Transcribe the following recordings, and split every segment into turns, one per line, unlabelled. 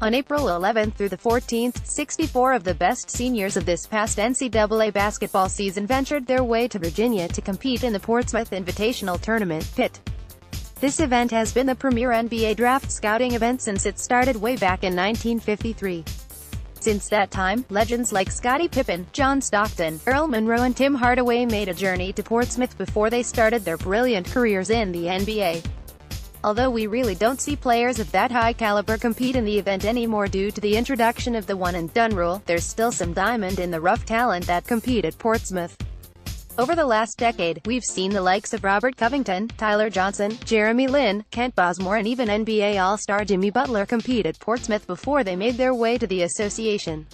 On April 11 through the 14th, 64 of the best seniors of this past NCAA basketball season ventured their way to Virginia to compete in the Portsmouth Invitational Tournament, Pitt. This event has been the premier NBA draft scouting event since it started way back in 1953. Since that time, legends like Scottie Pippen, John Stockton, Earl, Monroe and Tim Hardaway made a journey to Portsmouth before they started their brilliant careers in the NBA. Although we really don't see players of that high caliber compete in the event anymore due to the introduction of the one-and-done rule, there's still some diamond-in-the-rough talent that compete at Portsmouth. Over the last decade, we've seen the likes of Robert Covington, Tyler Johnson, Jeremy Lin, Kent Bazemore and even NBA All-Star Jimmy Butler compete at Portsmouth before they made their way to the association.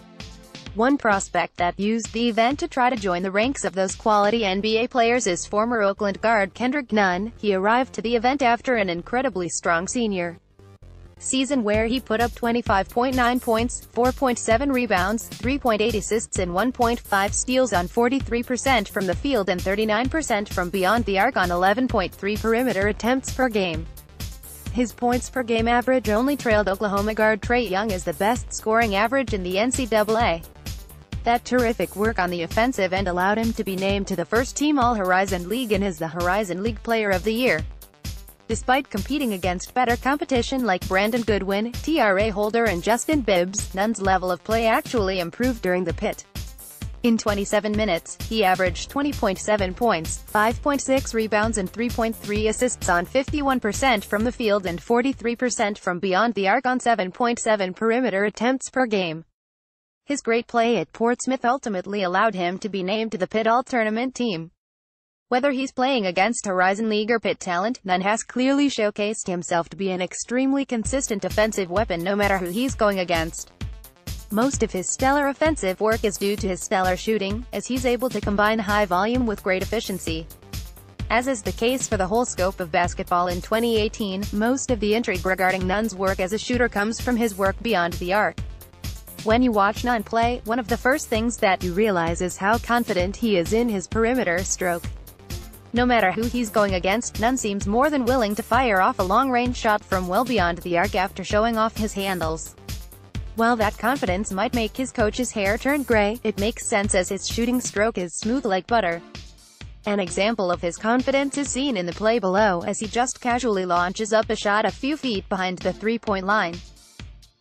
One prospect that used the event to try to join the ranks of those quality NBA players is former Oakland guard Kendrick Nunn. He arrived to the event after an incredibly strong senior season where he put up 25.9 points, 4.7 rebounds, 3.8 assists and 1.5 steals on 43% from the field and 39% from beyond the arc on 11.3 perimeter attempts per game. His points per game average only trailed Oklahoma guard Trae Young as the best scoring average in the NCAA. That terrific work on the offensive end allowed him to be named to the first-team All-Horizon League and is the Horizon League Player of the Year. Despite competing against better competition like Brandon Goodwin, TRA Holder and Justin Bibbs, Nunn's level of play actually improved during the Pitt. In 27 minutes, he averaged 20.7 points, 5.6 rebounds and 3.3 assists on 51% from the field and 43% from beyond the arc on 7.7 perimeter attempts per game. His great play at Portsmouth ultimately allowed him to be named to the Pitt All-Tournament team. Whether he's playing against Horizon League or Pitt talent, Nunn has clearly showcased himself to be an extremely consistent offensive weapon no matter who he's going against. Most of his stellar offensive work is due to his stellar shooting, as he's able to combine high volume with great efficiency. As is the case for the whole scope of basketball in 2018, most of the intrigue regarding Nunn's work as a shooter comes from his work beyond the arc. When you watch Nunn play, one of the first things that you realize is how confident he is in his perimeter stroke. No matter who he's going against, Nunn seems more than willing to fire off a long-range shot from well beyond the arc after showing off his handles. While that confidence might make his coach's hair turn gray, it makes sense as his shooting stroke is smooth like butter. An example of his confidence is seen in the play below, as he just casually launches up a shot a few feet behind the three-point line.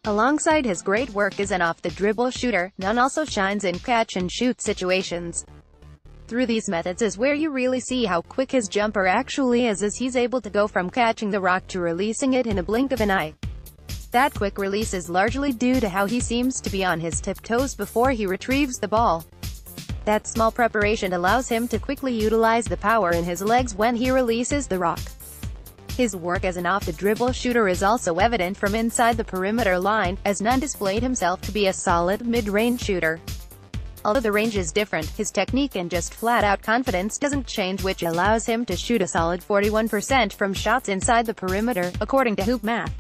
Alongside his great work as an off-the-dribble shooter, Nunn also shines in catch-and-shoot situations. Through these methods is where you really see how quick his jumper actually is, as he's able to go from catching the rock to releasing it in a blink of an eye. That quick release is largely due to how he seems to be on his tiptoes before he retrieves the ball. That small preparation allows him to quickly utilize the power in his legs when he releases the rock. His work as an off-the-dribble shooter is also evident from inside the perimeter line, as Nunn displayed himself to be a solid mid-range shooter. Although the range is different, his technique and just flat-out confidence doesn't change, which allows him to shoot a solid 41% from shots inside the perimeter, according to Hoop Math.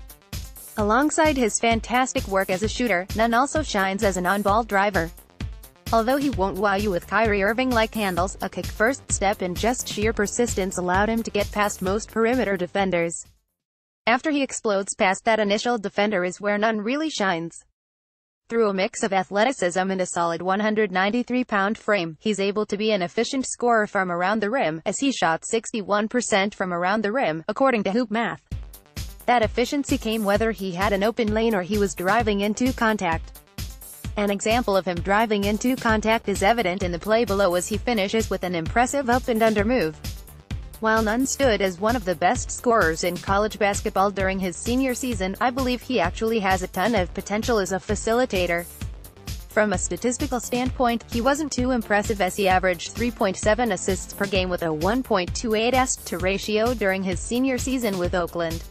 Alongside his fantastic work as a shooter, Nunn also shines as an on-ball driver. Although he won't wow you with Kyrie Irving-like handles, a kick-first step and just sheer persistence allowed him to get past most perimeter defenders. After he explodes past that initial defender is where Nunn really shines. Through a mix of athleticism and a solid 193-pound frame, he's able to be an efficient scorer from around the rim, as he shot 61% from around the rim, according to Hoop Math. That efficiency came whether he had an open lane or he was driving into contact. An example of him driving into contact is evident in the play below, as he finishes with an impressive up-and-under move. While Nunn stood as one of the best scorers in college basketball during his senior season, I believe he actually has a ton of potential as a facilitator. From a statistical standpoint, he wasn't too impressive, as he averaged 3.7 assists per game with a 1.28 assist-to ratio during his senior season with Oakland.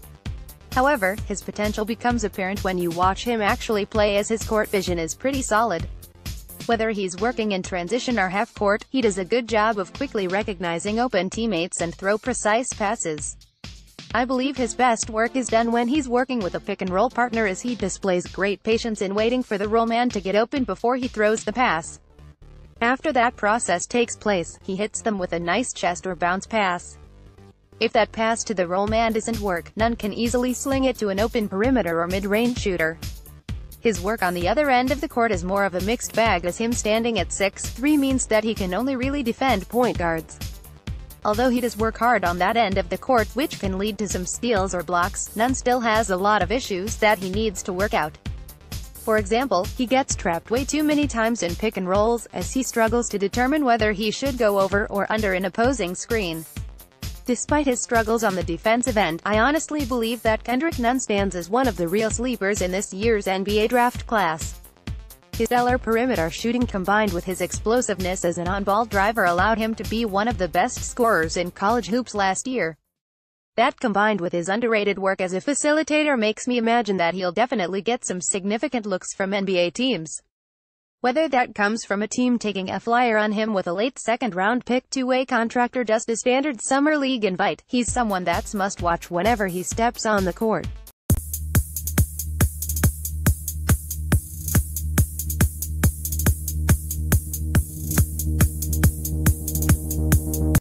However, his potential becomes apparent when you watch him actually play, as his court vision is pretty solid. Whether he's working in transition or half-court, he does a good job of quickly recognizing open teammates and throw precise passes. I believe his best work is done when he's working with a pick-and-roll partner, as he displays great patience in waiting for the roll man to get open before he throws the pass. After that process takes place, he hits them with a nice chest or bounce pass. If that pass to the roll man doesn't work, Nunn can easily sling it to an open perimeter or mid-range shooter. His work on the other end of the court is more of a mixed bag, as him standing at 6'3" means that he can only really defend point guards. Although he does work hard on that end of the court, which can lead to some steals or blocks, Nunn still has a lot of issues that he needs to work out. For example, he gets trapped way too many times in pick and rolls, as he struggles to determine whether he should go over or under an opposing screen. Despite his struggles on the defensive end, I honestly believe that Kendrick Nunn stands as one of the real sleepers in this year's NBA draft class. His stellar perimeter shooting combined with his explosiveness as an on-ball driver allowed him to be one of the best scorers in college hoops last year. That combined with his underrated work as a facilitator makes me imagine that he'll definitely get some significant looks from NBA teams. Whether that comes from a team taking a flyer on him with a late second-round pick, two-way contract, or just a standard summer league invite, he's someone that's must-watch whenever he steps on the court.